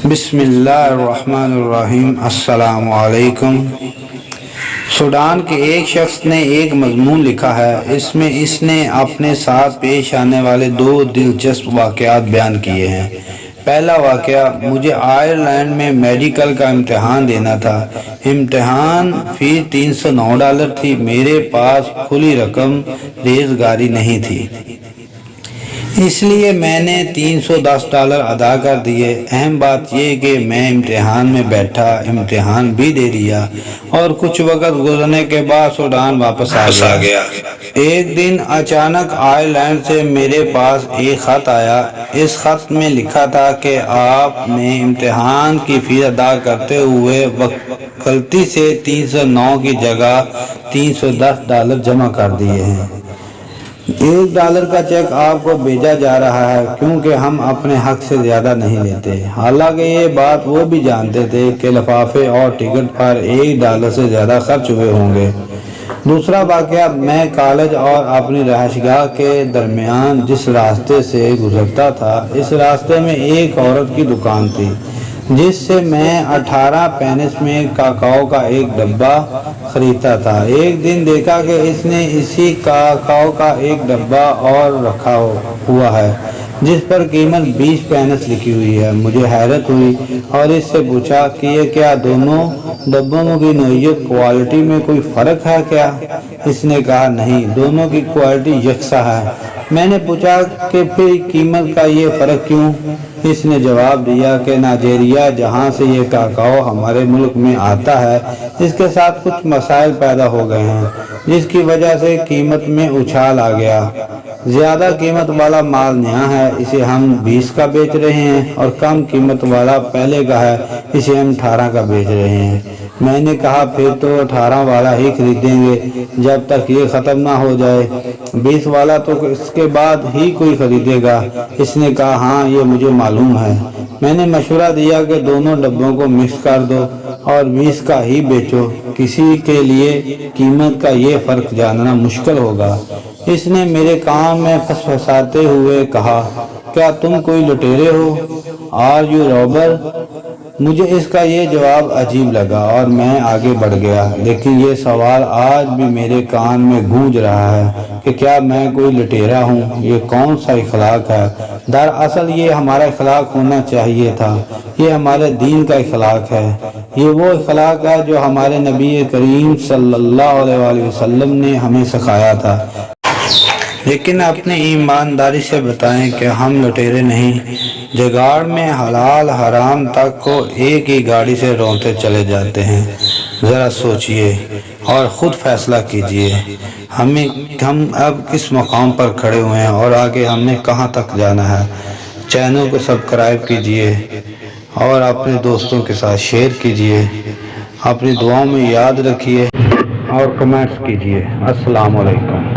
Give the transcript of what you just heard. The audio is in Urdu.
بسم اللہ الرحمن الرحیم۔ السلام علیکم۔ سوڈان کے ایک شخص نے ایک مضمون لکھا ہے، اس میں اس نے اپنے ساتھ پیش آنے والے دو دلچسپ واقعات بیان کیے ہیں۔ پہلا واقعہ، مجھے آئرلینڈ میں میڈیکل کا امتحان دینا تھا۔ امتحان فیس $309 تھی۔ میرے پاس کھلی رقم ریزگاری نہیں تھی، اس لیے میں نے $310 ادا کر دیے۔ اہم بات یہ کہ میں امتحان میں بیٹھا، امتحان بھی دے دیا اور کچھ وقت گزرنے کے بعد سوڈان واپس آ گیا۔ ایک دن اچانک آئرلینڈ سے میرے پاس ایک خط آیا۔ اس خط میں لکھا تھا کہ آپ نے امتحان کی فیس ادا کرتے ہوئے غلطی سے $309 کی جگہ $310 جمع کر دیے ہیں۔ $1 کا چیک آپ کو بھیجا جا رہا ہے، کیونکہ ہم اپنے حق سے زیادہ نہیں لیتے۔ حالانکہ یہ بات وہ بھی جانتے تھے کہ لفافے اور ٹکٹ پر $1 سے زیادہ خرچ ہوئے ہوں گے۔ دوسرا واقعہ، میں کالج اور اپنی رہائش گاہ کے درمیان جس راستے سے گزرتا تھا، اس راستے میں ایک عورت کی دکان تھی جس سے میں 18 پینس میں کاکاؤ کا ایک ڈبہ خریدتا تھا۔ ایک دن دیکھا کہ اس نے اسی کاکاؤ کا ایک ڈبہ اور رکھا ہوا ہے جس پر قیمت 20 پینس لکھی ہوئی ہے۔ مجھے حیرت ہوئی اور اس سے پوچھا کہ یہ کیا دونوں ڈبوں کی نوعیت کوالٹی میں کوئی فرق ہے کیا؟ اس نے کہا نہیں، دونوں کی کوالٹی یکساں ہے۔ میں نے پوچھا کہ پھر قیمت کا یہ فرق کیوں؟ اس نے جواب دیا کہ نائجیریا، جہاں سے یہ کاکاؤ ہمارے ملک میں آتا ہے، اس کے ساتھ کچھ مسائل پیدا ہو گئے ہیں جس کی وجہ سے قیمت میں اچھال آ گیا۔ زیادہ قیمت والا مال نیا ہے، اسے ہم 20 کا بیچ رہے ہیں، اور کم قیمت والا پہلے کا ہے، اسے ہم 18 کا بیچ رہے ہیں۔ میں نے کہا پھر تو 18 والا ہی خریدیں گے جب تک یہ ختم نہ ہو جائے، 20 والا تو اس کے بعد ہی کوئی خریدے گا۔ اس نے کہا ہاں، یہ مجھے معلوم ہے۔ میں نے مشورہ دیا کہ دونوں ڈبوں کو مکس کر دو اور 20 کا ہی بیچو، کسی کے لیے قیمت کا یہ فرق جاننا مشکل ہوگا۔ اس نے میرے کان میں پھسپھساتے ہوئے کہا، کیا تم کوئی لٹیرے ہو؟ Are you رابر؟ مجھے اس کا یہ جواب عجیب لگا اور میں آگے بڑھ گیا، لیکن یہ سوال آج بھی میرے کان میں گونج رہا ہے کہ کیا میں کوئی لٹیرا ہوں؟ یہ کون سا اخلاق ہے؟ دراصل یہ ہمارا اخلاق ہونا چاہیے تھا، یہ ہمارے دین کا اخلاق ہے، یہ وہ اخلاق ہے جو ہمارے نبی کریم صلی اللہ علیہ وسلم نے ہمیں سکھایا تھا۔ لیکن اپنی ایمانداری سے بتائیں کہ ہم لٹیرے نہیں، جگاڑ میں حلال حرام تک کو ایک ہی گاڑی سے رونتے چلے جاتے ہیں۔ ذرا سوچئے اور خود فیصلہ کیجئے، ہم اب کس مقام پر کھڑے ہوئے ہیں اور آگے ہمیں کہاں تک جانا ہے۔ چینل کو سبسکرائب کیجئے اور اپنے دوستوں کے ساتھ شیئر کیجئے، اپنی دعاؤں میں یاد رکھیے اور کمنٹس کیجئے۔ السلام علیکم۔